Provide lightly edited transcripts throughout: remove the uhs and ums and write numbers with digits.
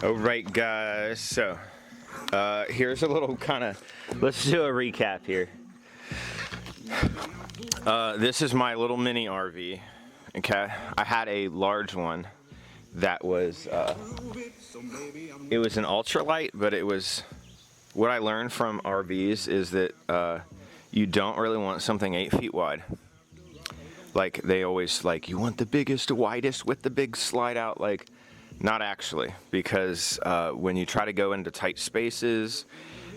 All right, guys. So, here's a little let's do a recap here. This is my little mini RV. Okay, I had a large one that was, it was an ultralight, but it was, what I learned from RVs is that you don't really want something 8 feet wide. Like, they always, like, you want the biggest, widest with the big slide out. Like, not actually, because when you try to go into tight spaces,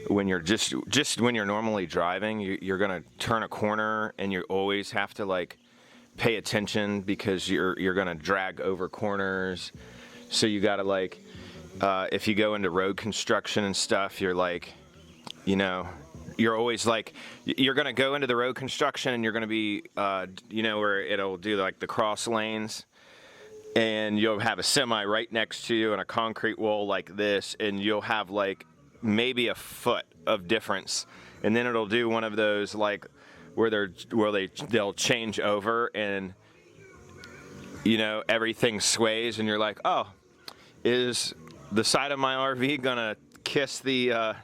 when you're just when you're normally driving, you're gonna turn a corner, and you always have to like pay attention because you're gonna drag over corners. So you gotta like, if you go into road construction and stuff, you're like, you're always like, you're gonna go into the road construction, and you're gonna be, where it'll do like the cross lanes. And you'll have a semi right next to you and a concrete wall like this, and you'll have like maybe a foot of difference, and then it'll do one of those like where they'll change over, and everything sways, and you're like, oh, is the side of my RV gonna kiss the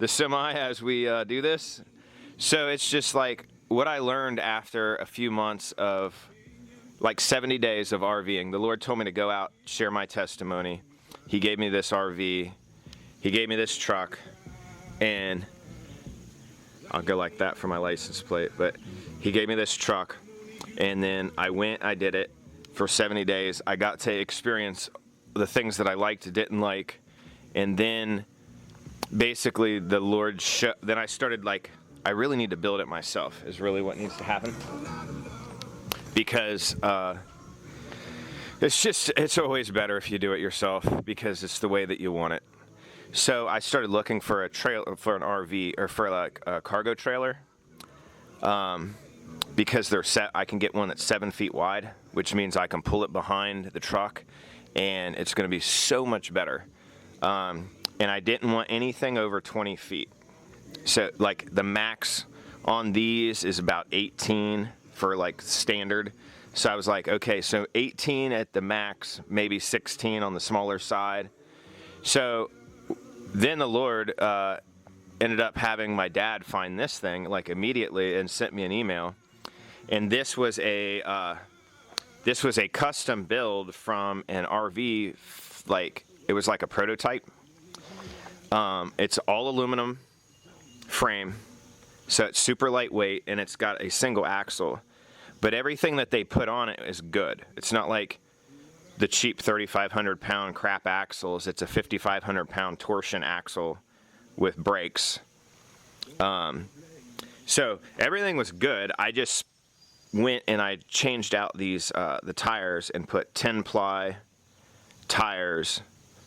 semi as we do this? So it's just like what I learned after a few months of like 70 days of RVing. The Lord told me to go out, share my testimony. He gave me this RV. He gave me this truck. And I'll go like that for my license plate. But he gave me this truck. And then I went, I did it for 70 days. I got to experience the things that I liked, didn't like. And then basically the Lord, then I started like, I really need to build it myself is really what needs to happen. Because it's always better if you do it yourself, because it's the way that you want it. So I started looking for a trailer, for an RV, or for like a cargo trailer, because I can get one that's 7 feet wide, which means I can pull it behind the truck, and it's going to be so much better. And I didn't want anything over 20 feet. So like the max on these is about 18 for like standard. So I was like, okay, so 18 at the max, maybe 16 on the smaller side. So then the Lord ended up having my dad find this thing like immediately and sent me an email. And this was a custom build from an RV, like it was like a prototype. It's all aluminum frame, so it's super lightweight, and it's got a single axle. But everything that they put on it is good. It's not like the cheap 3,500 pound crap axles. It's a 5,500 pound torsion axle with brakes. So everything was good. I just went and I changed out these the tires and put 10 ply tires.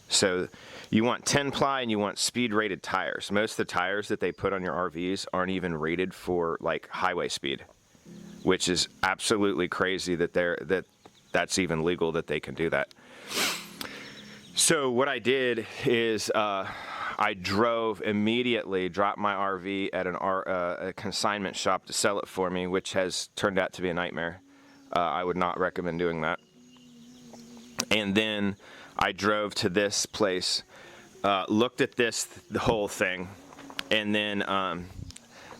So you want 10 ply and you want speed rated tires. Most of the tires that they put on your RVs aren't even rated for like highway speed, which is absolutely crazy that that's even legal that they can do that. So what I did is I drove immediately, dropped my RV at a consignment shop to sell it for me, which has turned out to be a nightmare. I would not recommend doing that. And then I drove to this place, looked at the whole thing, and then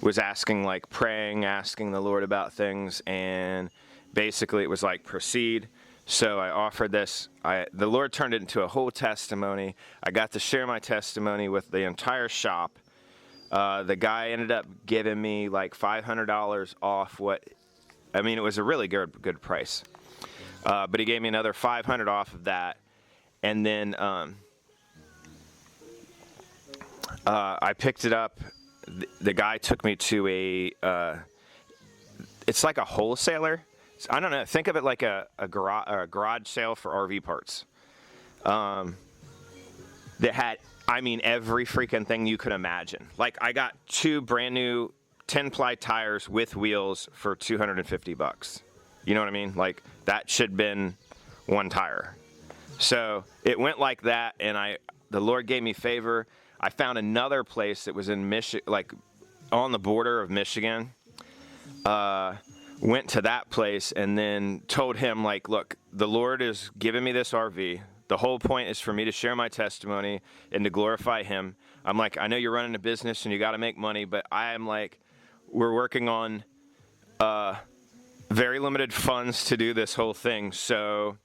was asking, like praying, asking the Lord about things, and basically it was like proceed. So I offered this. The Lord turned it into a whole testimony. I got to share my testimony with the entire shop. The guy ended up giving me like $500 off it was a really good price. But he gave me another $500 off of that. And then I picked it up. The guy took me to it's like a wholesaler. I don't know. Think of it like a garage sale for RV parts. That had, every freaking thing you could imagine. Like I got 2 brand new 10 ply tires with wheels for $250. You know what I mean? Like that should have been 1 tire. So it went like that, and the Lord gave me favor. I found another place that was in Michigan, like on the border of Michigan. Went to that place and then told him, like, look, the Lord is giving me this RV. The whole point is for me to share my testimony and to glorify him. I'm like, I know you're running a business and you got to make money, but I am like, we're working on very limited funds to do this whole thing. So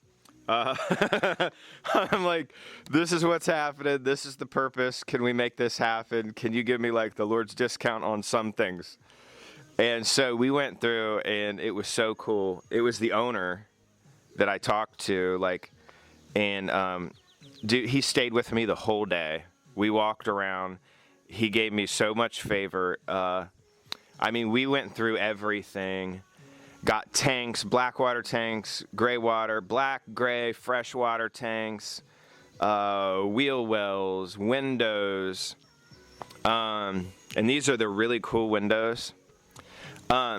I'm like, this is what's happening. This is the purpose. Can we make this happen? Can you give me like the Lord's discount on some things? And so we went through, and it was so cool. It was the owner that I talked to, like, and dude, he stayed with me the whole day. We walked around. He gave me so much favor. I mean, we went through everything. Got tanks, black water tanks, gray water, black, gray, freshwater tanks, wheel wells, windows. And these are the really cool windows. I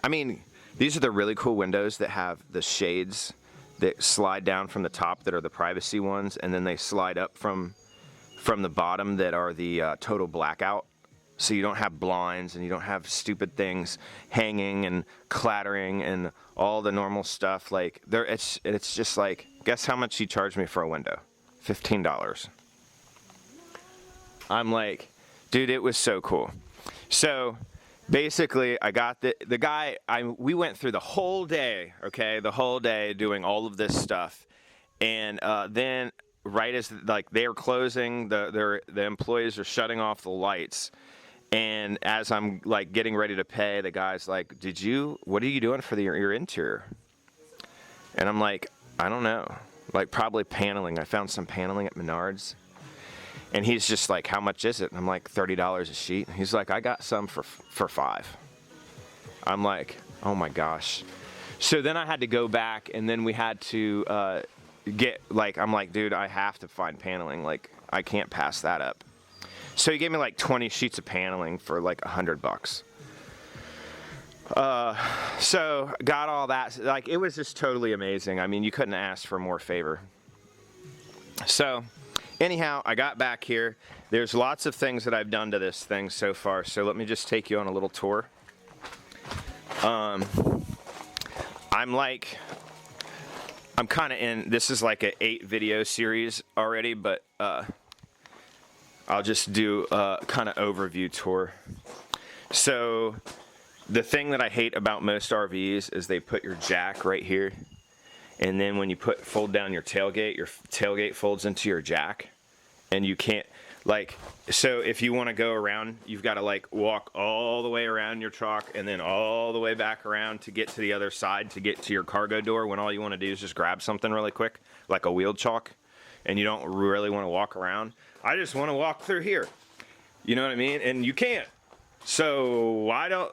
mean, these are the really cool windows that have the shades that slide down from the top that are the privacy ones, and then they slide up from the bottom that are the total blackout. So you don't have blinds and you don't have stupid things hanging and clattering and all the normal stuff. Like it's just like, guess how much he charged me for a window? $15. I'm like, dude, it was so cool. So basically, I got the guy. We went through the whole day, okay, the whole day doing all of this stuff, and then right as like they were closing, the employees are shutting off the lights, and as I'm like getting ready to pay, the guy's like, what are you doing for your interior? And I'm like, I don't know, like probably paneling. I found some paneling at Menards. And he's just like, how much is it? And I'm like, $30 a sheet. And he's like, I got some for $5. I'm like, oh my gosh. So then I had to go back, and then we had to get, like, I'm like, dude, I have to find paneling. Like, I can't pass that up. So he gave me like 20 sheets of paneling for like $100. So got all that. Like, it was just totally amazing. I mean, you couldn't ask for more favor. So anyhow, I got back here. There's lots of things that I've done to this thing so far, so let me just take you on a little tour. I'm kind of in, this is like an 8 video series already, but I'll just do a kind of overview tour. So the thing that I hate about most RVs is they put your jack right here. And then when you fold down your tailgate folds into your jack, and you can't, like, so if you want to go around, you've got to like walk all the way around your truck and then all the way back around to get to the other side to get to your cargo door, when all you want to do is just grab something really quick, like a wheel chalk, and you don't really want to walk around. I just want to walk through here. You know what I mean? And you can't. So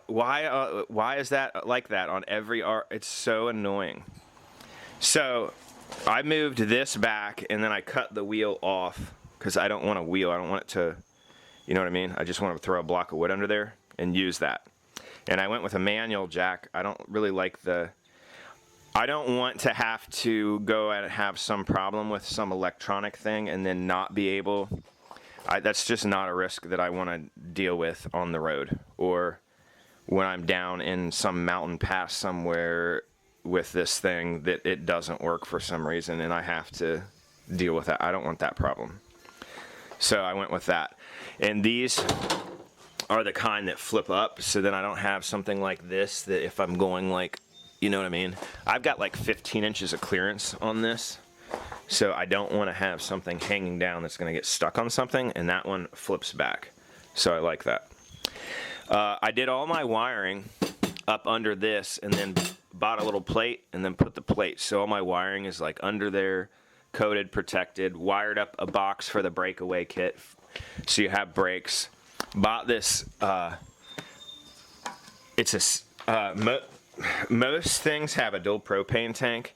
why is that like that on every It's so annoying. So I moved this back, and then I cut the wheel off because I don't want a wheel. I don't want it to, you know what I mean? I just want to throw a block of wood under there and use that. And I went with a manual jack. I don't really like I don't want to have to go and have some problem with some electronic thing and then not be able. That's just not a risk that I want to deal with on the road, or when I'm down in some mountain pass somewhere with this thing that it doesn't work for some reason and I have to deal with that. I don't want that problem. So I went with that. And these are the kind that flip up, so then I don't have something like this that if I'm going like, you know what I mean? I've got like 15 inches of clearance on this, so I don't want to have something hanging down that's going to get stuck on something, and that one flips back. So I like that. I did all my wiring up under this, and then bought a little plate and then put the plate. So all my wiring is like under there, coated, protected, wired up a box for the breakaway kit. So you have brakes. Bought this, most things have a dual propane tank.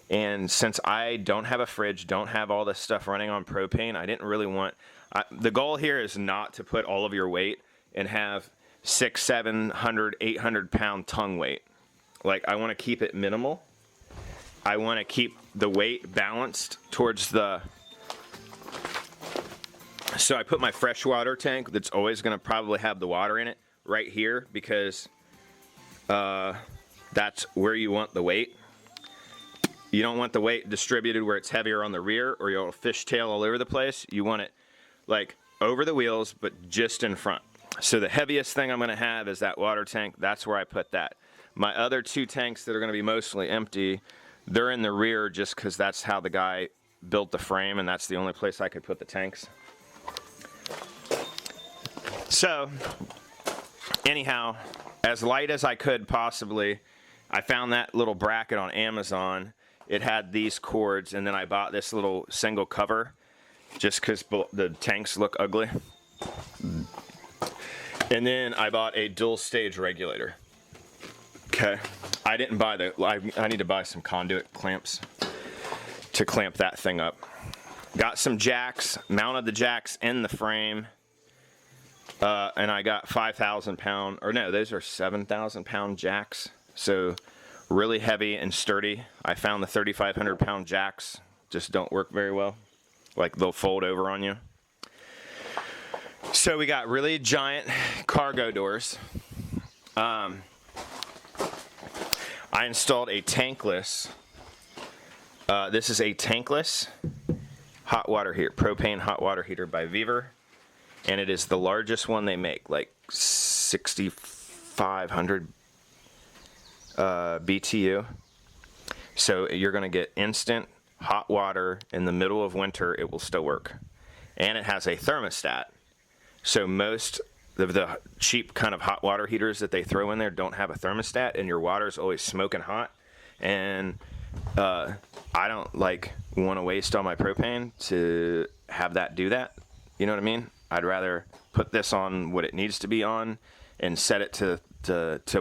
And since I don't have a fridge, don't have all this stuff running on propane, I didn't really want, the goal here is not to put all of your weight and have 600, 700, 800 pound tongue weight. Like, I want to keep it minimal. I want to keep the weight balanced towards the... So I put my freshwater tank that's always going to probably have the water in it right here, because that's where you want the weight. You don't want the weight distributed where it's heavier on the rear or you'll fishtail all over the place. You want it like over the wheels, but just in front. So the heaviest thing I'm gonna have is that water tank. That's where I put that. My other 2 tanks that are gonna be mostly empty, they're in the rear just because that's how the guy built the frame and that's the only place I could put the tanks. So, anyhow, as light as I could possibly, I found that little bracket on Amazon. It had these cords, and then I bought this little single cover just because the tanks look ugly. And then I bought a dual stage regulator. Okay, I didn't buy I need to buy some conduit clamps to clamp that thing up. Got some jacks, mounted the jacks in the frame, and I got 5,000 pound, or no, those are 7,000 pound jacks. So really heavy and sturdy. I found the 3,500 pound jacks just don't work very well. Like they'll fold over on you. So we got really giant cargo doors. I installed a tankless. This is a tankless hot water heater, propane hot water heater by Vevor. And it is the largest one they make, like 6,500 BTU. So you're going to get instant hot water in the middle of winter. It will still work. And it has a thermostat. So most of the cheap kind of hot water heaters that they throw in there don't have a thermostat, and your water's always smoking hot. And I don't want to waste all my propane to have that do that. You know what I mean? I'd rather put this on what it needs to be on and set it to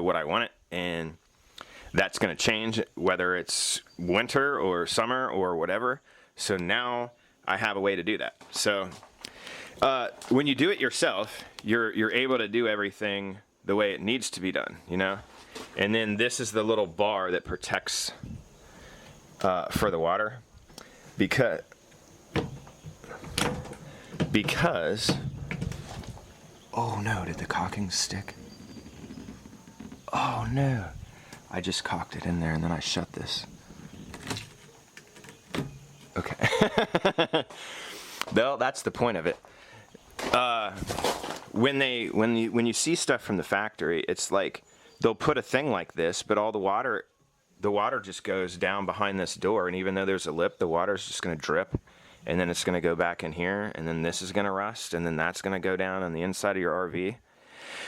what I want it. And that's going to change whether it's winter or summer or whatever. So now I have a way to do that. So when you do it yourself, you're able to do everything the way it needs to be done, you know? And then this is the little bar that protects for the water because oh no, did the caulking stick? Oh no, I just caulked it in there and then I shut this. Okay. Well, that's the point of it. When you see stuff from the factory, it's like they'll put a thing like this, but all the water just goes down behind this door, and even though there's a lip, the water's just going to drip, and then it's going to go back in here, and then this is going to rust, and then that's going to go down on the inside of your RV.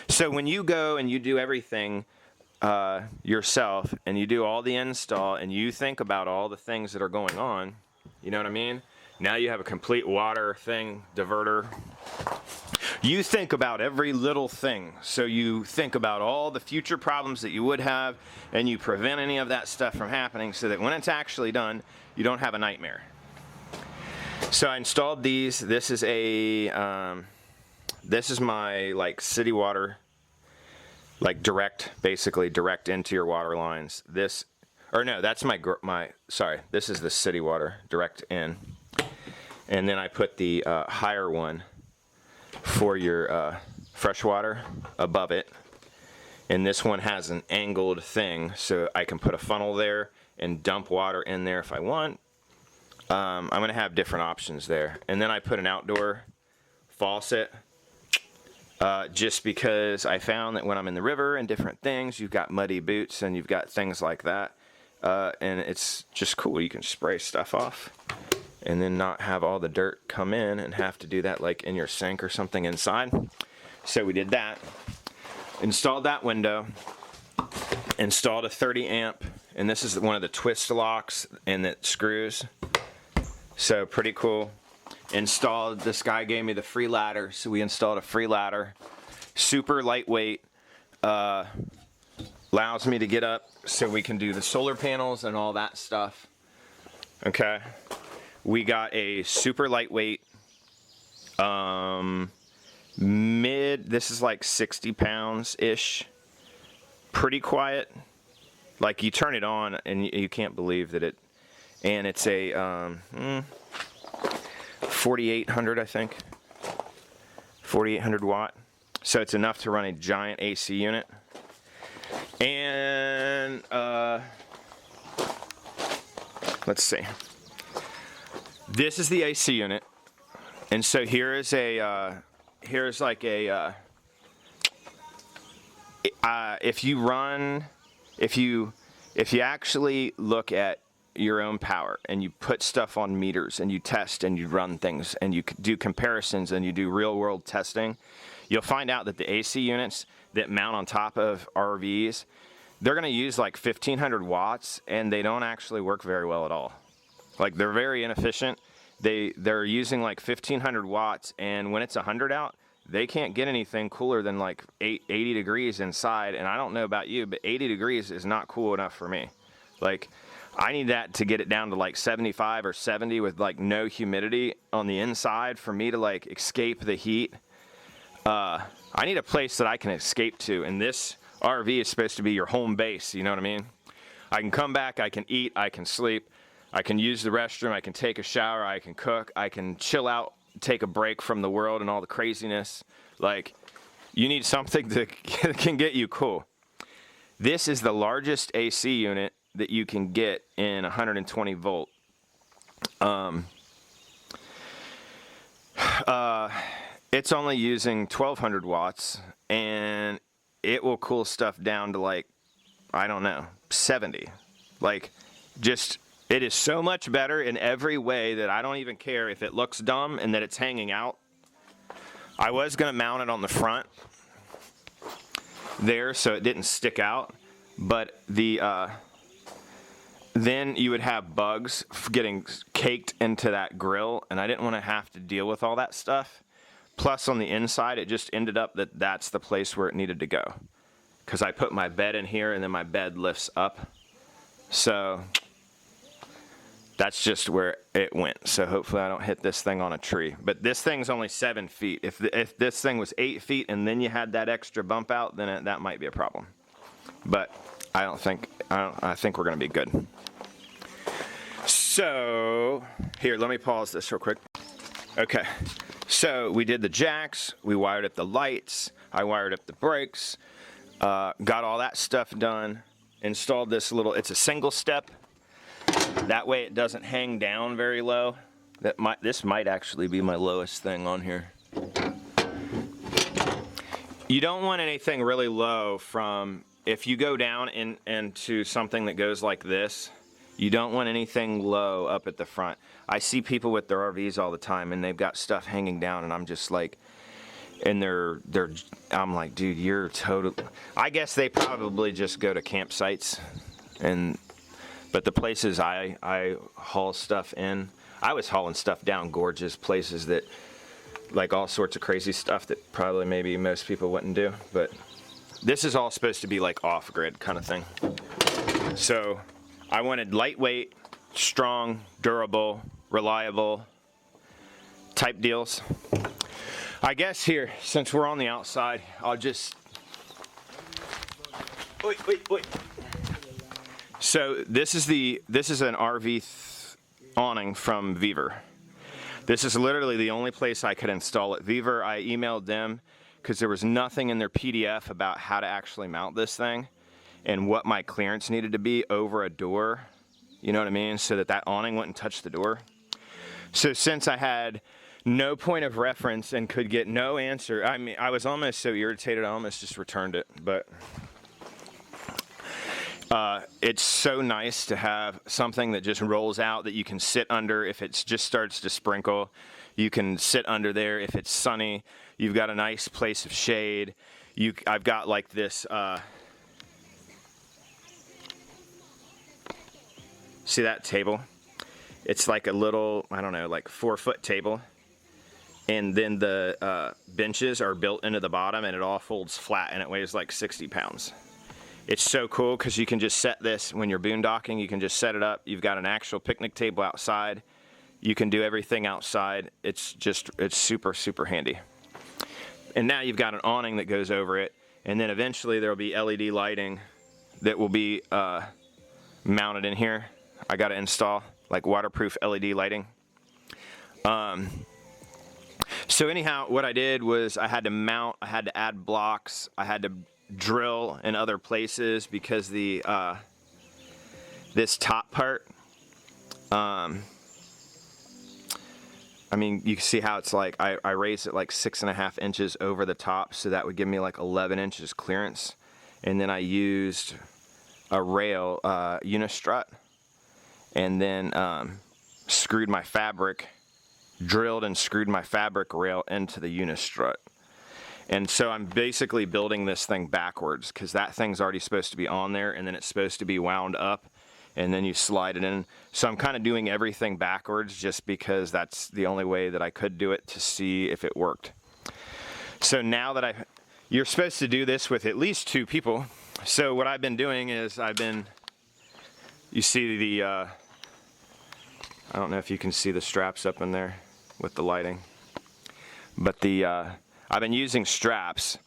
So when you go and you do everything yourself, and you do all the install, and you think about all the things that are going on, you know what I mean? Now you have a complete water thing, diverter. You think about every little thing. So you think about all the future problems that you would have, and you prevent any of that stuff from happening so that when it's actually done, you don't have a nightmare. So I installed these. This is my like city water, like basically direct into your water lines. This is the city water direct in. And then I put the higher one for your fresh water above it. And this one has an angled thing, so I can put a funnel there and dump water in there if I want. I'm going to have different options there. And then I put an outdoor faucet just because I found that when I'm in the river and different things, you've got muddy boots and you've got things like that. And it's just cool. You can spray stuff off and then not have all the dirt come in and have to do that like in your sink or something inside. So we did that. Installed that window. Installed a 30 amp. And this is one of the twist locks and it screws. So pretty cool. Installed, this guy gave me the free ladder. So we installed a free ladder. Super lightweight. Allows me to get up so we can do the solar panels and all that stuff. Okay. We got a super lightweight, this is like 60 pounds-ish. Pretty quiet. Like you turn it on and you can't believe that and it's a 4,800, I think. 4,800 watt. So it's enough to run a giant AC unit. And let's see. This is the AC unit, and so here is a here's like a if you actually look at your own power and you put stuff on meters and you test and you run things and you do comparisons and you do real world testing, you'll find out that the AC units that mount on top of RVs, they're going to use like 1500 watts and they don't actually work very well at all. Like, they're very inefficient. They're using like 1500 watts, and when it's 100 out, they can't get anything cooler than like 80 degrees inside. And I don't know about you, but 80 degrees is not cool enough for me. Like, I need that to get it down to like 75 or 70 with like no humidity on the inside for me to like escape the heat. I need a place that I can escape to, and this RV is supposed to be your home base, you know what I mean? I can come back, I can eat, I can sleep, I can use the restroom, I can take a shower, I can cook, I can chill out, take a break from the world and all the craziness. Like, you need something that can get you cool. This is the largest AC unit that you can get in 120 volt. It's only using 1200 watts, and it will cool stuff down to like, I don't know, 70. Like, just, it is so much better in every way that I don't even care if it looks dumb and that it's hanging out. I was going to mount it on the front there so it didn't stick out, but then you would have bugs getting caked into that grill, and I didn't want to have to deal with all that stuff. Plus, on the inside, it just ended up that that's the place where it needed to go, because I put my bed in here and then my bed lifts up. So that's just where it went. So hopefully I don't hit this thing on a tree. But this thing's only 7 feet. If this thing was 8 feet and then you had that extra bump out, then that might be a problem. But I think we're going to be good. So here, let me pause this real quick. Okay. So we did the jacks, we wired up the lights, I wired up the brakes, got all that stuff done, installed this little, it's a single step, that way it doesn't hang down very low. This might actually be my lowest thing on here. You don't want anything really low from, if you go down into something that goes like this, you don't want anything low up at the front. I see people with their RVs all the time and they've got stuff hanging down, and I'm just like, and I'm like, dude, you're total. I guess they probably just go to campsites, but the places I haul stuff in, I was hauling stuff down gorgeous places that, like, all sorts of crazy stuff that probably maybe most people wouldn't do, but this is all supposed to be like off-grid kind of thing. So I wanted lightweight, strong, durable, reliable type deals. I guess here, since we're on the outside, I'll just, wait. So this is an RV awning from Vever. This is literally the only place I could install it. Vever, I emailed them because there was nothing in their PDF about how to actually mount this thing and what my clearance needed to be over a door, you know what I mean, so that awning wouldn't touch the door. So since I had no point of reference and could get no answer, I mean, I was almost so irritated I almost just returned it. But it's so nice to have something that just rolls out that you can sit under if it just starts to sprinkle. You can sit under there if it's sunny. You've got a nice place of shade. I've got like this, see that table? It's like a little, I don't know, like 4-foot table. And then the benches are built into the bottom, and it all folds flat, and it weighs like 60 pounds. It's so cool because you can just set this when you're boondocking. You can just set it up. You've got an actual picnic table outside. You can do everything outside. It's super, super handy. And now you've got an awning that goes over it, and then eventually there will be LED lighting that will be mounted in here. I got to install like waterproof LED lighting. So anyhow, what I did was I had to mount, I had to add blocks, I had to drill in other places because this top part I mean, you can see how it's like, I raised it like 6.5 inches over the top, so that would give me like 11 inches clearance. And then I used a rail, unistrut, and then screwed my fabric, drilled and screwed my fabric rail into the unistrut. And so I'm basically building this thing backwards, because that thing's already supposed to be on there, and then it's supposed to be wound up, and then you slide it in. So I'm kind of doing everything backwards just because that's the only way that I could do it to see if it worked. So now that you're supposed to do this with at least 2 people. So what I've been doing is you see the, I don't know if you can see the straps up in there with the lighting, but I've been using straps,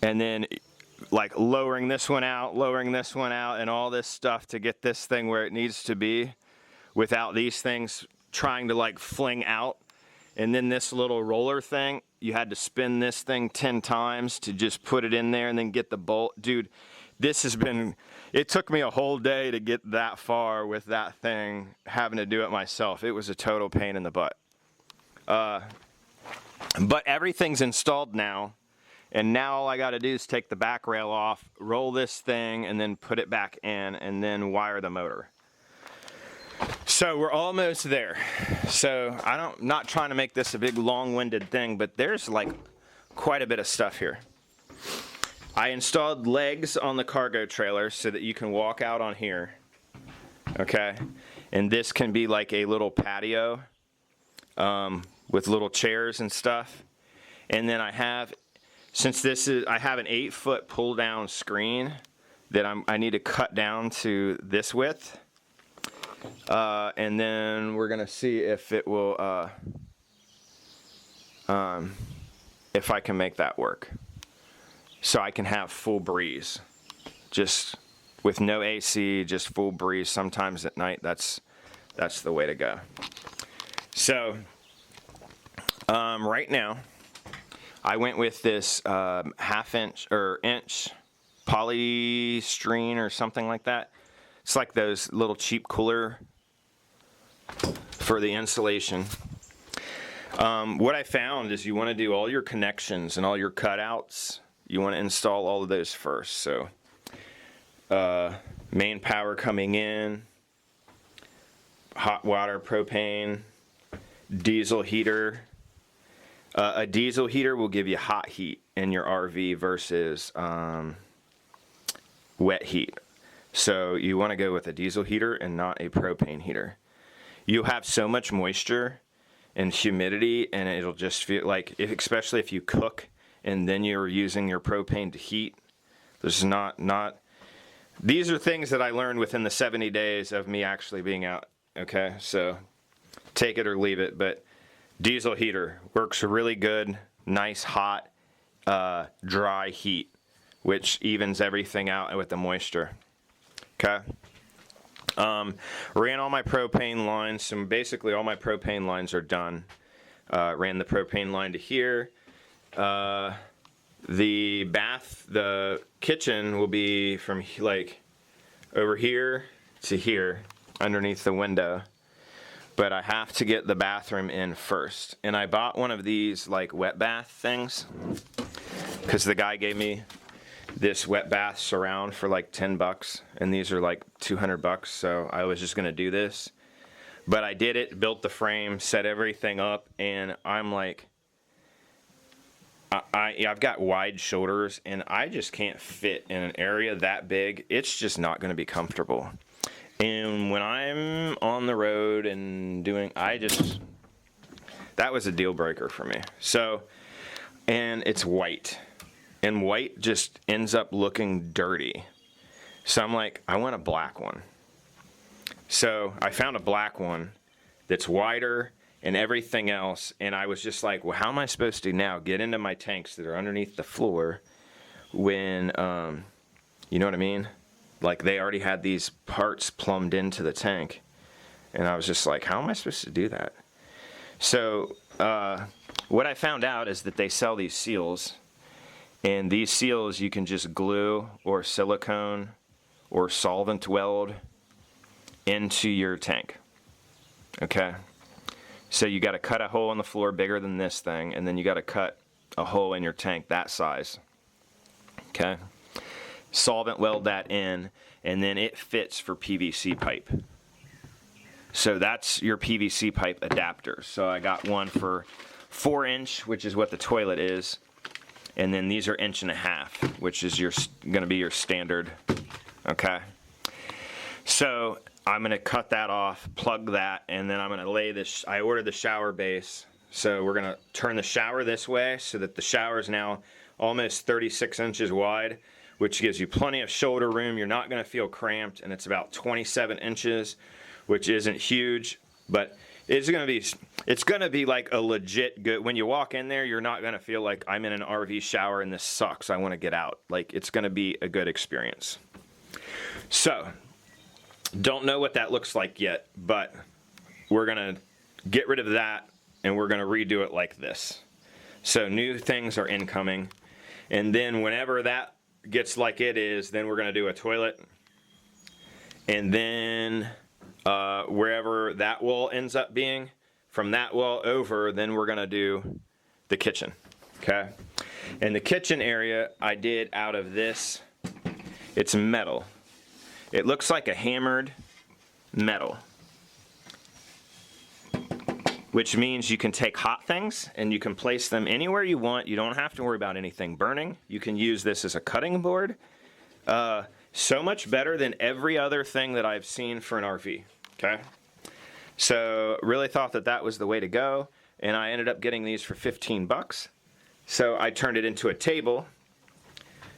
and then like lowering this one out, and all this stuff to get this thing where it needs to be without these things trying to like fling out. And then this little roller thing, you had to spin this thing 10 times to just put it in there and then get the bolt. Dude, it took me a whole day to get that far with that thing, having to do it myself. It was a total pain in the butt. But everything's installed now, and now all I got to do is take the back rail off, roll this thing, and then put it back in, and then wire the motor. So we're almost there. So I'm not trying to make this a big long-winded thing, but there's like quite a bit of stuff here. I installed legs on the cargo trailer so that you can walk out on here, okay? And this can be like a little patio with little chairs and stuff. And then I have, I have an 8-foot pull down screen that I need to cut down to this width. And then we're gonna see if it will, if I can make that work. So I can have full breeze, just with no AC, just full breeze. Sometimes at night, that's the way to go. So right now, I went with this 1/2 inch or inch polystyrene or something like that. It's like those little cheap cooler for the insulation. What I found is you want to do all your connections and all your cutouts. You want to install all of those first. So main power coming in, hot water, propane, diesel heater. A diesel heater will give you hot heat in your RV versus wet heat. So you want to go with a diesel heater and not a propane heater. You'll have so much moisture and humidity, and it'll just feel like, especially if you cook and then you're using your propane to heat, there's not these are things that I learned within the 70 days of me actually being out, okay? So take it or leave it, but diesel heater works really good, nice, hot, dry heat, which evens everything out with the moisture, okay? Ran all my propane lines, so basically all my propane lines are done. Ran the propane line to here. The kitchen will be from like over here to here underneath the window, but I have to get the bathroom in first. And I bought one of these like wet bath things because the guy gave me this wet bath surround for like $10, and these are like $200, so I was just gonna do this. But I did it, built the frame, set everything up, and I'm like, I've got wide shoulders, and I just can't fit in an area that big. It's just not gonna be comfortable. And when I'm on the road and that was a deal breaker for me. So, and it's white. And white just ends up looking dirty. So I'm like, I want a black one. So I found a black one that's wider and everything else, and I was just like, well, how am I supposed to now get into my tanks that are underneath the floor when, you know what I mean? Like they already had these parts plumbed into the tank. And I was just like, how am I supposed to do that? So what I found out is that they sell these seals. And these seals you can just glue or silicone or solvent weld into your tank. Okay. So you got to cut a hole in the floor bigger than this thing, and then you got to cut a hole in your tank that size. Okay. Solvent weld that in, and then it fits for PVC pipe. So that's your PVC pipe adapter. So I got one for 4-inch, which is what the toilet is, and then these are 1.5 inches, which is going to be your standard. Okay. So I'm going to cut that off, plug that, and then I'm going to lay this. I ordered the shower base, so we're going to turn the shower this way so that the shower is now almost 36 inches wide, which gives you plenty of shoulder room. You're not going to feel cramped, and it's about 27 inches, which isn't huge, but it's going to be like a legit good. When you walk in there, you're not going to feel like I'm in an RV shower and this sucks, I want to get out. Like, it's going to be a good experience. So, don't know what that looks like yet, but we're going to get rid of that and we're going to redo it like this. So new things are incoming, and then whenever that gets like it is, then we're going to do a toilet, and then wherever that wall ends up being, from that wall over, then we're going to do the kitchen. Okay, and the kitchen area I did out of this. It's metal. It looks like a hammered metal, which means you can take hot things and you can place them anywhere you want. You don't have to worry about anything burning. You can use this as a cutting board. So much better than every other thing that I've seen for an RV. Okay, so really thought that that was the way to go, and I ended up getting these for 15 bucks. So I turned it into a table.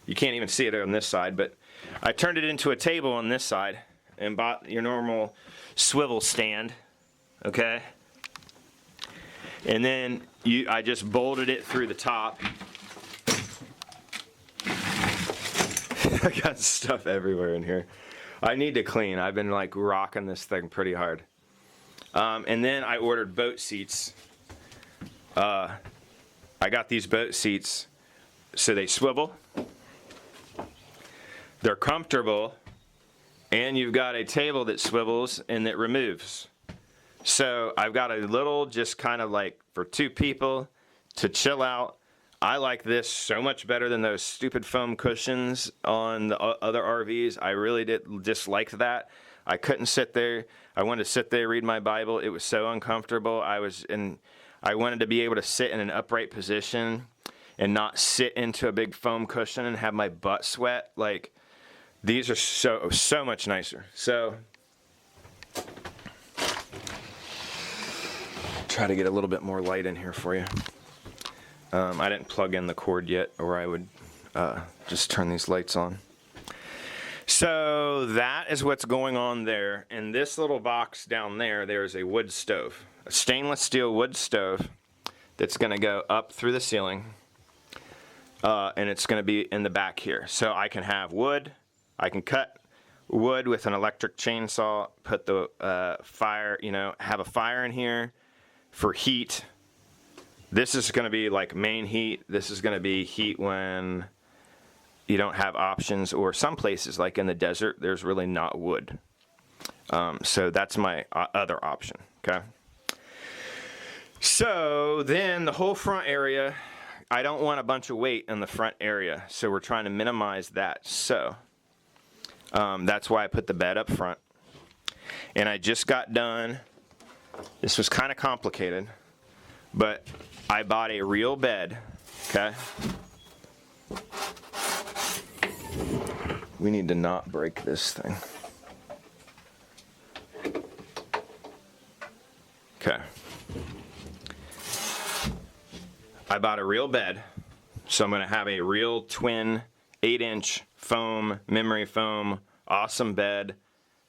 You can't even see it on this side, but I turned it into a table on this side and bought your normal swivel stand, okay? And then I just bolted it through the top. I got stuff everywhere in here. I need to clean. I've been like rocking this thing pretty hard. And then I ordered boat seats. I got these boat seats so they swivel. They're comfortable, and you've got a table that swivels and that removes. So I've got a little, just kind of like for two people to chill out. I like this so much better than those stupid foam cushions on the other RVs. I really did dislike that. I couldn't sit there. I wanted to sit there, read my Bible. It was so uncomfortable. I wanted to be able to sit in an upright position and not sit into a big foam cushion and have my butt sweat. Like, these are so much nicer. So, try to get a little bit more light in here for you. I didn't plug in the cord yet, or I would just turn these lights on. So that is what's going on there. In this little box down there, there's a wood stove, a stainless steel wood stove that's going to go up through the ceiling, and it's going to be in the back here. So I can have wood. I can cut wood with an electric chainsaw, put the fire, have a fire in here for heat. This is going to be like main heat. This is going to be heat when you don't have options, or some places like in the desert, there's really not wood. So that's my other option, okay? So then the whole front area, I don't want a bunch of weight in the front area, so we're trying to minimize that. So that's why I put the bed up front. And I just got done. This was kind of complicated, but I bought a real bed, okay? We need to not break this thing. Okay. I bought a real bed, so I'm going to have a real twin 8-inch foam, memory foam, awesome bed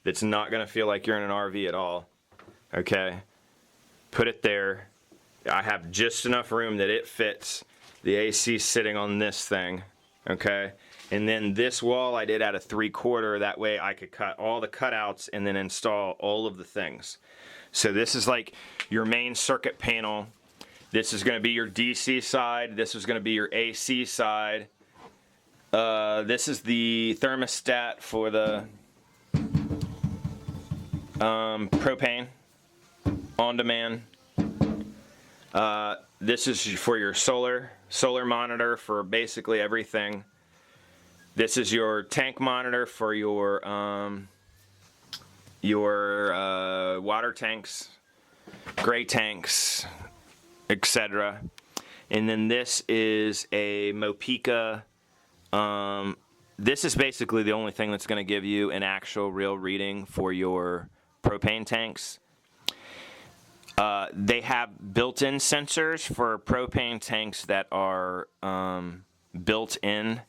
that's not going to feel like you're in an RV at all. Okay? Put it there. I have just enough room that it fits. The AC sitting on this thing. Okay? And then this wall I did out of 3/4. That way I could cut all the cutouts and then install all of the things. So this is like your main circuit panel. This is going to be your DC side. This is going to be your AC side. This is the thermostat for the propane. on demand. This is for your solar monitor for basically everything. This is your tank monitor for your water tanks, gray tanks, etc. And then this is a Mopica. This is basically the only thing that's going to give you an actual real reading for your propane tanks. They have built-in sensors for propane tanks that are built in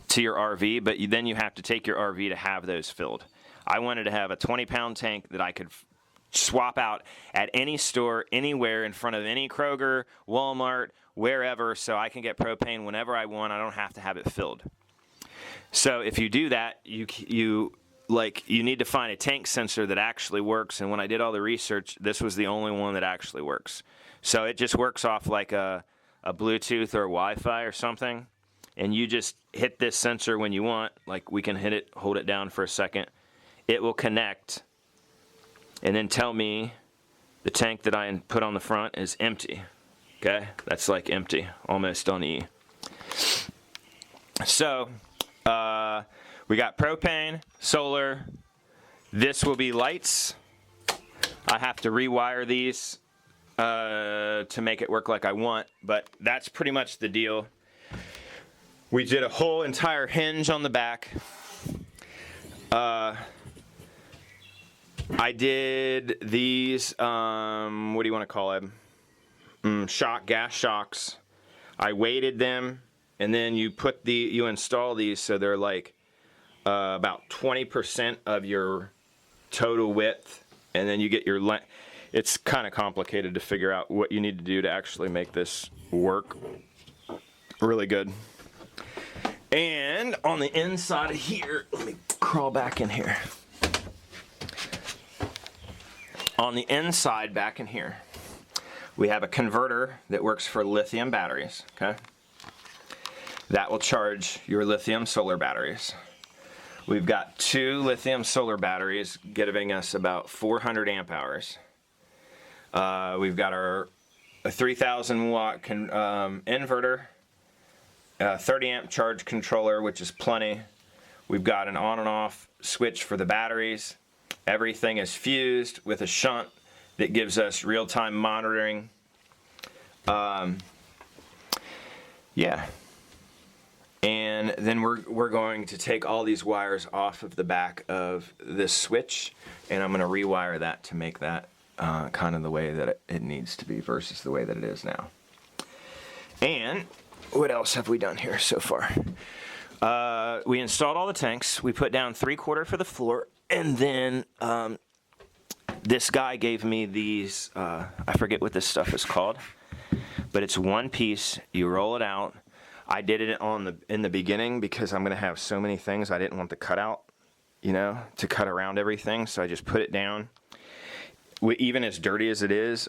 to your RV, but then you have to take your RV to have those filled. I wanted to have a 20-pound tank that I could swap out at any store, anywhere, in front of any Kroger, Walmart, wherever, so I can get propane whenever I want. I don't have to have it filled. So if you do that, you need to find a tank sensor that actually works, and when I did all the research, this was the only one that actually works. So it just works off like a Bluetooth or Wi-Fi or something, and you just hit this sensor when you want. Like, we can hit it, hold it down for a second. It will connect and then tell me the tank that I put on the front is empty. Okay? That's like empty, almost on E. So, we got propane, solar. This will be lights. I have to rewire these to make it work like I want, but that's pretty much the deal. We did a whole entire hinge on the back. I did these, what do you want to call them? Gas shocks. I weighted them, and then you install these so they're like about 20% of your total width, and then you get your length. It's kind of complicated to figure out what you need to do to actually make this work really good. And on the inside of here, let me crawl back in here. On the inside back in here, we have a converter that works for lithium batteries, okay? That will charge your lithium solar batteries. We've got 2 lithium solar batteries giving us about 400 amp hours. We've got a 3,000 watt inverter, a 30 amp charge controller, which is plenty. We've got an on and off switch for the batteries. Everything is fused with a shunt that gives us real-time monitoring. Yeah. And then we're going to take all these wires off of the back of this switch, and I'm going to rewire that to make that kind of the way that it needs to be versus the way that it is now. And what else have we done here so far? We installed all the tanks. We put down 3/4 for the floor, and then this guy gave me these, I forget what this stuff is called, but it's one piece. You roll it out. I did it in the beginning because I'm going to have so many things I didn't want the cutout, to cut around everything. So I just put it down. Even as dirty as it is,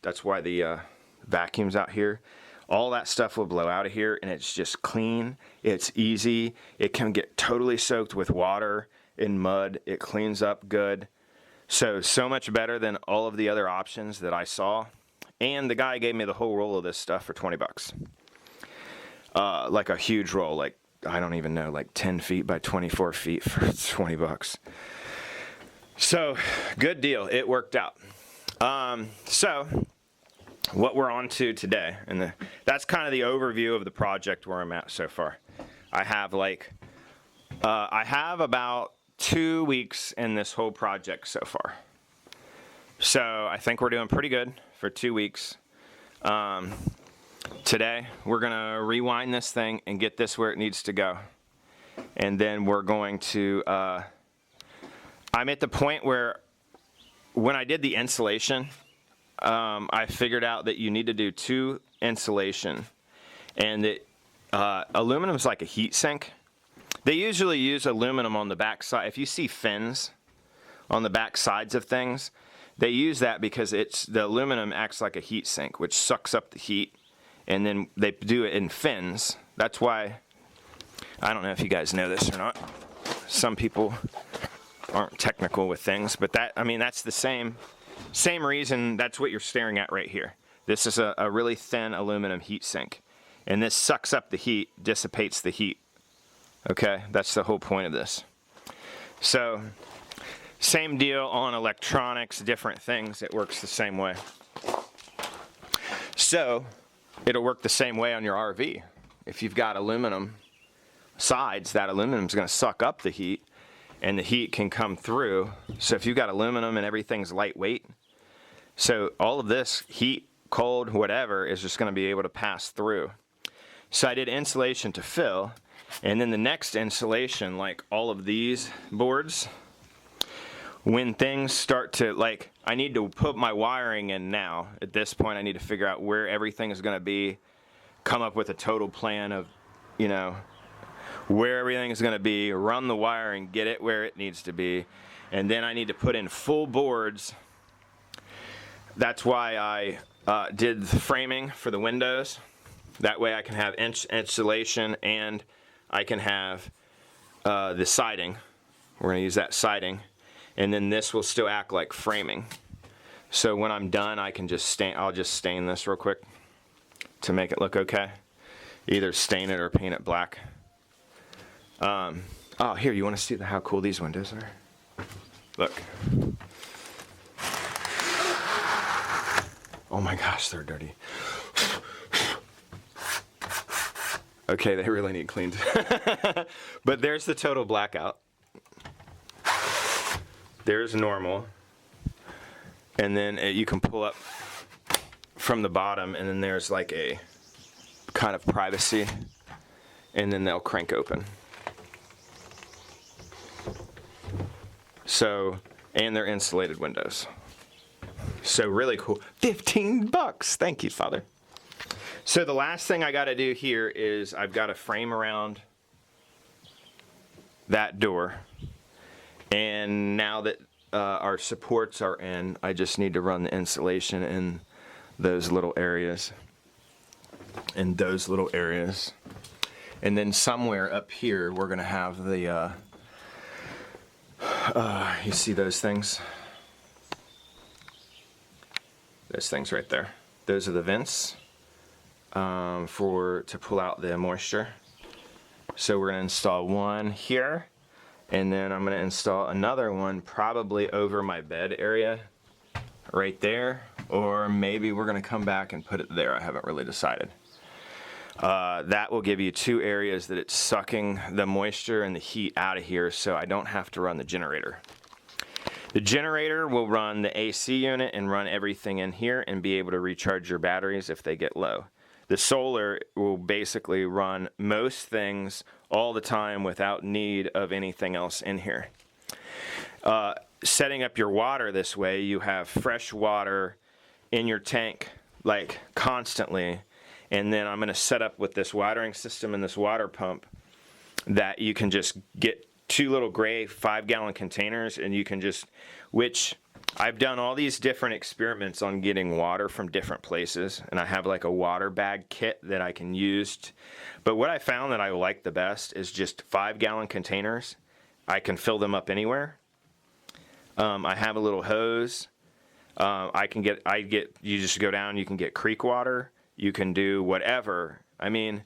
that's why the vacuum's out here. All that stuff will blow out of here, and it's just clean. It's easy. It can get totally soaked with water and mud. It cleans up good. So much better than all of the other options that I saw. And the guy gave me the whole roll of this stuff for $20. Like a huge roll, like, I don't even know, like 10 feet by 24 feet for $20. So, good deal. It worked out. So, what we're on to today, and that's kind of the overview of the project where I'm at so far. I have about 2 weeks in this whole project so far. So, I think we're doing pretty good for 2 weeks. Today, we're going to rewind this thing and get this where it needs to go. And then we're going to, I'm at the point where when I did the insulation, I figured out that you need to do 2 insulation. And aluminum is like a heat sink. They usually use aluminum on the back side. If you see fins on the back sides of things, they use that because the aluminum acts like a heat sink, which sucks up the heat. And then they do it in fins. That's why, I don't know if you guys know this or not. Some people aren't technical with things, but that's the same. same reason, that's what you're staring at right here. This is a really thin aluminum heat sink. And this sucks up the heat, dissipates the heat. Okay, that's the whole point of this. So, same deal on electronics, different things, it works the same way. So, it'll work the same way on your RV. If you've got aluminum sides, that aluminum is going to suck up the heat, and the heat can come through. So if you've got aluminum and everything's lightweight, so all of this heat, cold, whatever, is just going to be able to pass through. So I did insulation to fill, and then the next insulation, like all of these boards, when things start to, like, I need to put my wiring in now. At this point, I need to figure out where everything is going to be, come up with a total plan of, you know, where everything is going to be, run the wiring, get it where it needs to be, and then I need to put in full boards. That's why I did the framing for the windows. That way I can have insulation and I can have the siding. We're going to use that siding, and then this will still act like framing. So when I'm done, I can just I'll just stain this real quick to make it look okay. Either stain it or paint it black. Oh, here, you want to see how cool these windows are? Look. Oh my gosh, they're dirty. Okay, they really need cleaned. But there's the total blackout. There's normal. And then you can pull up from the bottom, and then there's like a kind of privacy, and then they'll crank open. So, and they're insulated windows. So really cool. $15. Thank you, Father. So the last thing I got to do here is I've got to frame around that door. And now that our supports are in, I just need to run the insulation in those little areas. And those little areas. And then somewhere up here, we're going to have the, you see those things? Those things right there. Those are the vents to pull out the moisture. So we're going to install one here, and then I'm going to install another one probably over my bed area right there, or maybe we're going to come back and put it there. I haven't really decided. That will give you two areas that it's sucking the moisture and the heat out of here, so I don't have to run the generator. The generator will run the AC unit and run everything in here and be able to recharge your batteries if they get low. The solar will basically run most things all the time without need of anything else in here. Setting up your water this way, you have fresh water in your tank like constantly, and then I'm going to set up with this watering system and this water pump that you can just get two little gray 5-gallon containers, and you can just, which I've done all these different experiments on getting water from different places, and I have like a water bag kit that I can use. But what I found that I like the best is just 5-gallon containers. I can fill them up anywhere. I have a little hose. You just go down, you can get creek water. You can do whatever. I mean,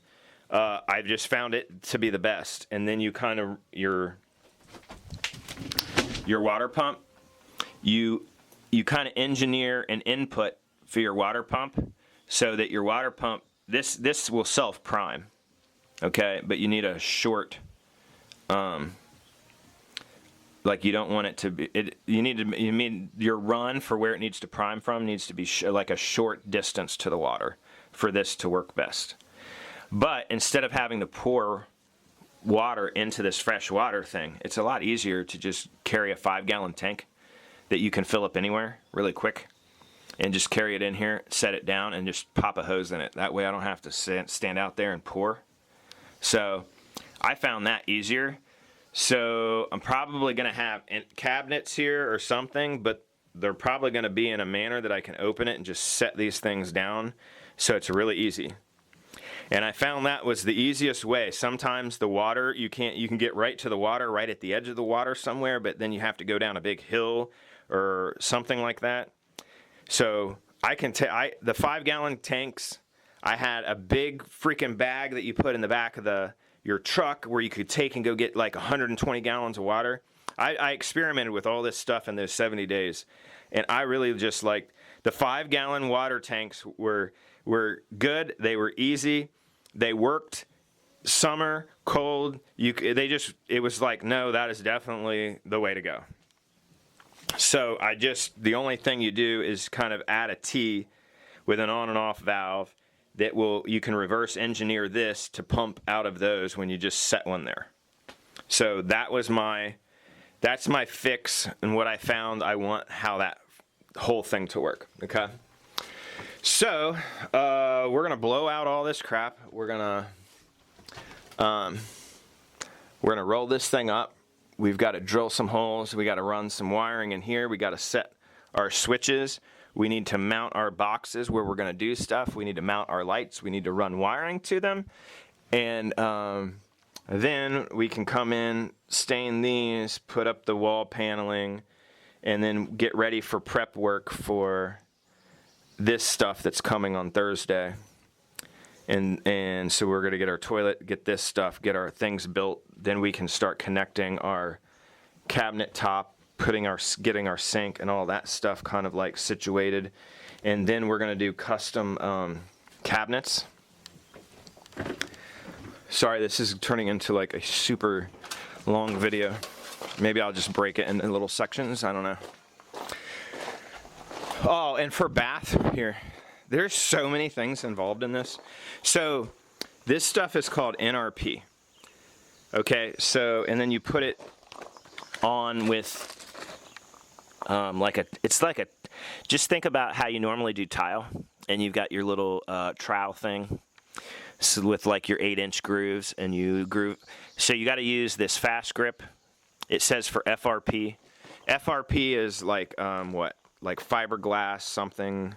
I've just found it to be the best. And then you kind of, your water pump, you kind of engineer an input for your water pump so that your water pump, this will self-prime, okay? But you need a short, like you don't want it to be, you mean your run for where it needs to prime from needs to be like a short distance to the water for this to work best. But instead of having to pour water into this fresh water thing, it's a lot easier to just carry a 5-gallon tank that you can fill up anywhere really quick and just carry it in here, set it down, and just pop a hose in it. That way I don't have to stand out there and pour. So I found that easier. So I'm probably going to have cabinets here or something, but they're probably going to be in a manner that I can open it and just set these things down. So it's really easy. And I found that was the easiest way. Sometimes the water, you can get right to the water, right at the edge of the water somewhere, but then you have to go down a big hill or something like that. So I can the 5-gallon tanks. I had a big freaking bag that you put in the back of your truck where you could take and go get like 120 gallons of water. I experimented with all this stuff in those 70 days, and I really just liked the 5-gallon water tanks were good. They were easy. They worked. Summer, cold. It was like, no, that is definitely the way to go. So the only thing you do is kind of add a T with an on and off valve that you can reverse engineer this to pump out of those when you just set one there. So that's my fix and what I found I want how that whole thing to work. Okay. So we're gonna blow out all this crap. We're gonna roll this thing up. We've got to drill some holes. We got to run some wiring in here. We got to set our switches. We need to mount our boxes where we're going to do stuff. We need to mount our lights. We need to run wiring to them. And then we can come in, stain these, put up the wall paneling, and then get ready for prep work for this stuff that's coming on Thursday. And so we're going to get our toilet, get this stuff, get our things built. Then we can start connecting our cabinet top, getting our sink and all that stuff kind of like situated. And then we're going to do custom cabinets. Sorry, this is turning into like a super long video. Maybe I'll just break it into little sections. I don't know. Oh, and for bath here. There's so many things involved in this. So this stuff is called NRP. Okay, so, and then you put it on with just think about how you normally do tile, and you've got your little trowel thing so with like your 8-inch grooves, and you groove. So you got to use this fast grip. It says for FRP. FRP is like like fiberglass something,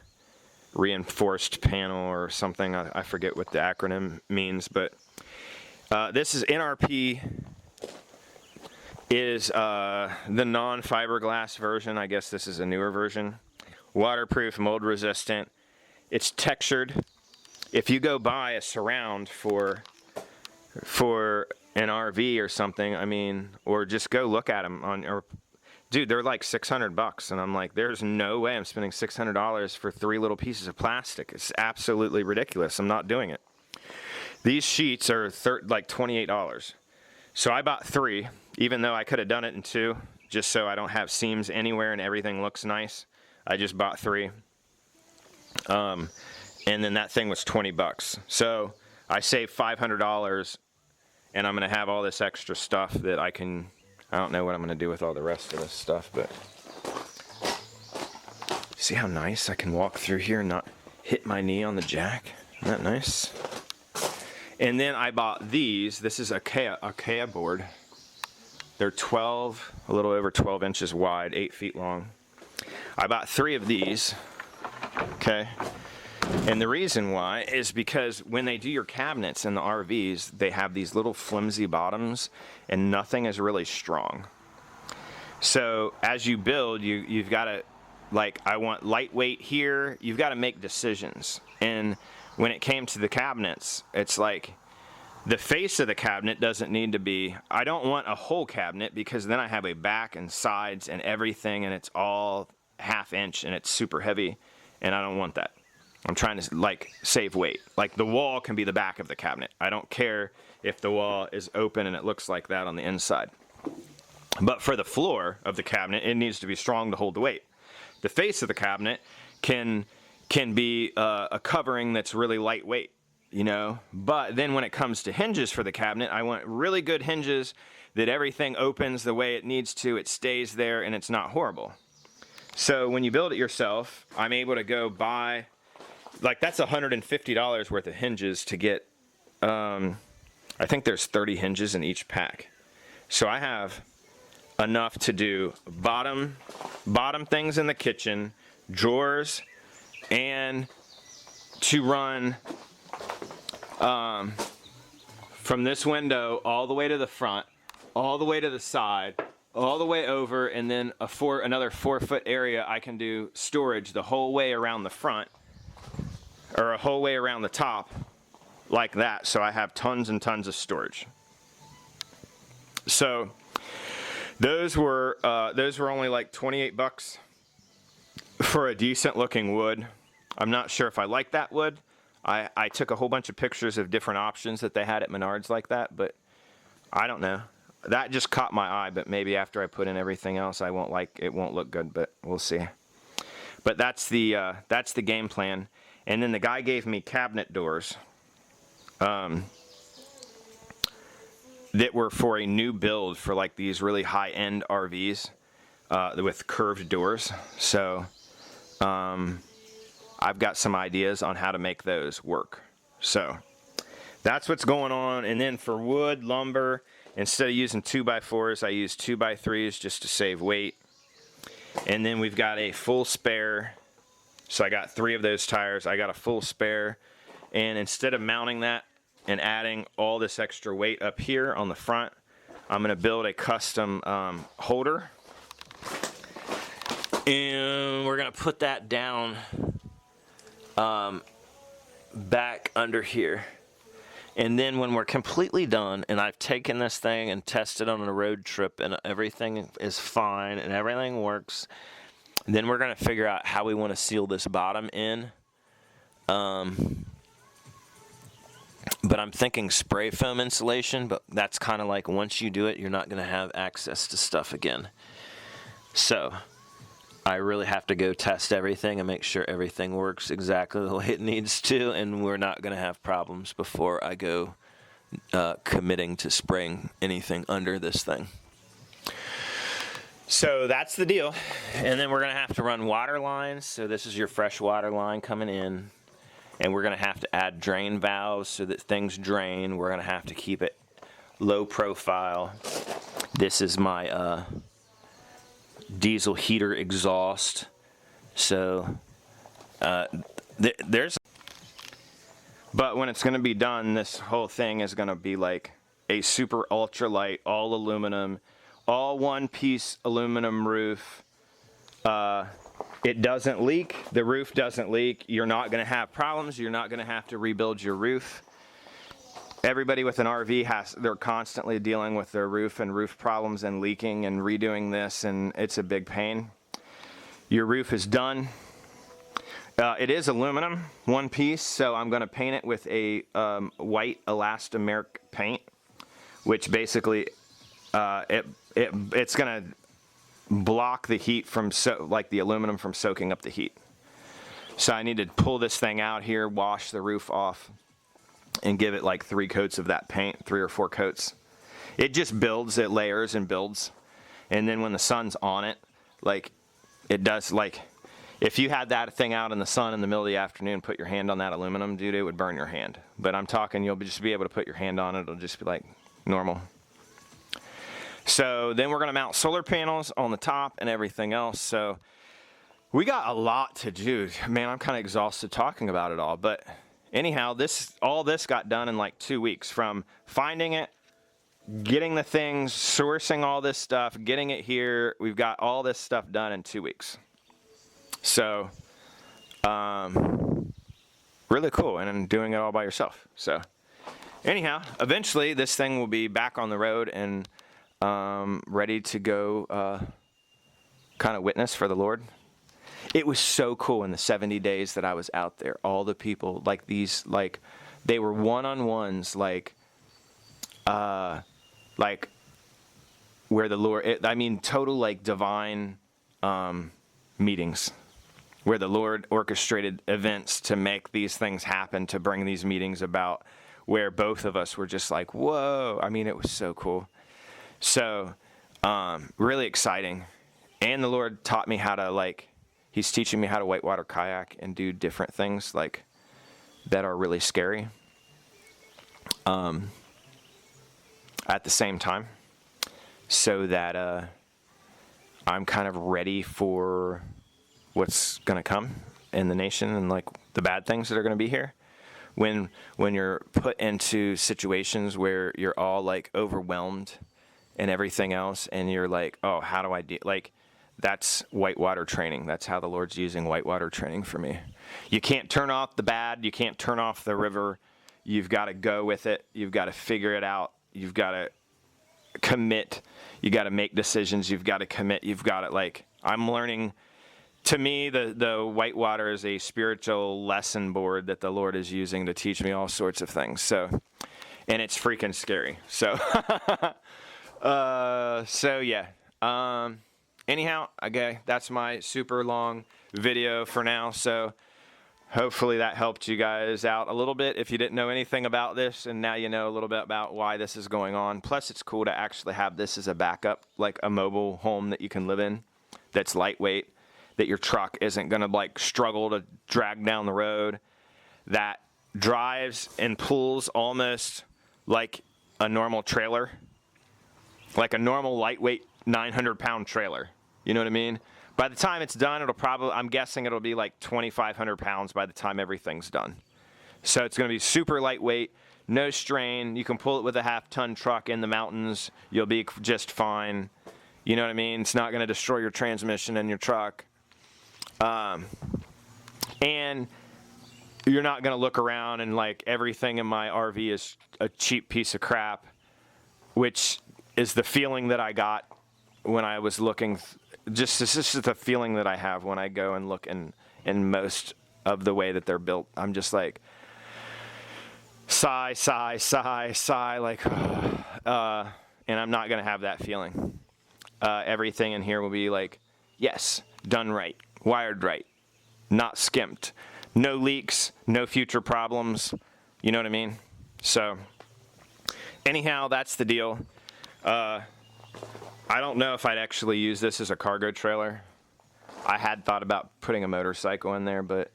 reinforced panel or something. I forget what the acronym means, but this is NRP is the non-fiberglass version. I guess this is a newer version. Waterproof, mold resistant. It's textured. If you go buy a surround for an RV or something, I mean, or just go look at them dude, they're like $600, and I'm like, there's no way I'm spending $600 for 3 little pieces of plastic. It's absolutely ridiculous. I'm not doing it. These sheets are like $28. So I bought 3, even though I could have done it in 2, just so I don't have seams anywhere and everything looks nice. I just bought 3. And then that thing was $20. So I saved $500, and I'm going to have all this extra stuff that I don't know what I'm going to do with all the rest of this stuff, but see how nice I can walk through here and not hit my knee on the jack? Isn't that nice? And then I bought these. This is a IKEA board. They're a little over 12 inches wide, 8 feet long. I bought 3 of these, okay? And the reason why is because when they do your cabinets in the RVs, they have these little flimsy bottoms and nothing is really strong. So as you build, you've got to, like, I want lightweight here. You've got to make decisions. And when it came to the cabinets, it's like the face of the cabinet doesn't need to be, I don't want a whole cabinet because then I have a back and sides and everything and it's all 1/2 inch and it's super heavy, and I don't want that. I'm trying to like save weight. Like the wall can be the back of the cabinet. I don't care if the wall is open and it looks like that on the inside. But for the floor of the cabinet, it needs to be strong to hold the weight. The face of the cabinet can be a covering that's really lightweight, you know. But then when it comes to hinges for the cabinet, I want really good hinges that everything opens the way it needs to, it stays there, and it's not horrible. So when you build it yourself, I'm able to go buy, like that's $150 worth of hinges to get, I think there's 30 hinges in each pack. So I have enough to do bottom things in the kitchen, drawers, and to run from this window all the way to the front, all the way to the side, all the way over, and then another 4-foot area I can do storage the whole way around the front, or a whole way around the top, like that. So I have tons and tons of storage. So those were only like 28 bucks for a decent looking wood. I'm not sure if I like that wood. I took a whole bunch of pictures of different options that they had at Menards like that, but I don't know. That just caught my eye, but maybe after I put in everything else, it won't look good, but we'll see. But that's the game plan. And then the guy gave me cabinet doors that were for a new build for like these really high-end RVs with curved doors. So I've got some ideas on how to make those work. So that's what's going on. And then for wood, lumber, instead of using 2x4s, I use 2x3s just to save weight. And then we've got a full spare. So I got 3 of those tires. I got a full spare. And instead of mounting that and adding all this extra weight up here on the front, I'm going to build a custom holder. And we're going to put that down back under here. And then when we're completely done and I've taken this thing and tested on a road trip and everything is fine and everything works, then we're going to figure out how we want to seal this bottom in. But I'm thinking spray foam insulation, but that's kind of like once you do it, you're not going to have access to stuff again. So I really have to go test everything and make sure everything works exactly the way it needs to, and we're not going to have problems before I go committing to spraying anything under this thing. So that's the deal. And then we're going to have to run water lines. So this is your fresh water line coming in, and we're going to have to add drain valves so that things drain. We're going to have to keep it low profile. This is my diesel heater exhaust. So there's, but when it's going to be done, this whole thing is going to be like a super ultralight, all aluminum, all one piece aluminum roof. It doesn't leak. The roof doesn't leak. You're not going to have problems. You're not going to have to rebuild your roof. Everybody with an RV they're constantly dealing with their roof and roof problems and leaking and redoing this, and it's a big pain. Your roof is done. It is aluminum, one piece, so I'm going to paint it with a white elastomeric paint, which basically it's going to block the heat from like the aluminum from soaking up the heat. So I need to pull this thing out here, wash the roof off, and give it like 3 coats of that paint, 3 or 4 coats. It just builds, it layers and builds. And then when the sun's on it, like it does, like if you had that thing out in the sun in the middle of the afternoon, put your hand on that aluminum, dude, it would burn your hand. But I'm talking, you'll just be able to put your hand on it. It'll just be like normal. So then we're going to mount solar panels on the top and everything else. So we got a lot to do. Man, I'm kind of exhausted talking about it all. But anyhow, all this got done in like 2 weeks, from finding it, getting the things, sourcing all this stuff, getting it here. We've got all this stuff done in 2 weeks. So really cool, and doing it all by yourself. So anyhow, eventually this thing will be back on the road and ready to go kind of witness for the Lord. It was so cool in the 70 days that I was out there. All the people, like these, like they were one-on-ones, like where the Lord, total like divine meetings, where the Lord orchestrated events to make these things happen, to bring these meetings about, where both of us were just like, whoa. I mean, it was so cool. So really exciting. And the Lord taught me how to He's teaching me how to whitewater kayak and do different things like that are really scary at the same time, so that I'm kind of ready for what's going to come in the nation and like the bad things that are going to be here. When you're put into situations where you're all like overwhelmed and everything else, and you're like, oh, how do I do? Like, that's whitewater training. That's how the Lord's using whitewater training for me. You can't turn off the bad. You can't turn off the river. You've got to go with it. You've got to figure it out. You've got to commit. You got to make decisions. You've got to commit. You've got to, like, I'm learning. To me, the whitewater is a spiritual lesson board that the Lord is using to teach me all sorts of things. So, and it's freaking scary. So, so yeah. Anyhow, okay, that's my super long video for now. So hopefully that helped you guys out a little bit if you didn't know anything about this, and now you know a little bit about why this is going on. Plus, it's cool to actually have this as a backup, like a mobile home that you can live in that's lightweight, that your truck isn't going to like struggle to drag down the road, that drives and pulls almost like a normal trailer, like a normal lightweight 900-pound trailer. You know what I mean? By the time it's done, I'm guessing it'll be like 2,500 pounds by the time everything's done. So it's going to be super lightweight, no strain. You can pull it with a half-ton truck in the mountains. You'll be just fine. You know what I mean? It's not going to destroy your transmission in your truck. And you're not going to look around and like everything in my RV is a cheap piece of crap, which is the feeling that I got when I was looking. This is the feeling that I have when I go and look in most of the way that they're built. I'm just like, sigh, sigh, sigh, sigh, like, and I'm not going to have that feeling. Everything in here will be like, yes, done right, wired right, not skimped, no leaks, no future problems. You know what I mean? So anyhow, that's the deal. I don't know if I'd actually use this as a cargo trailer. I had thought about putting a motorcycle in there, but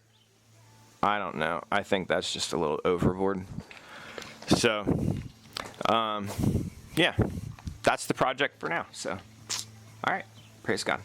I don't know. I think that's just a little overboard. So, yeah, that's the project for now. So, all right, praise God.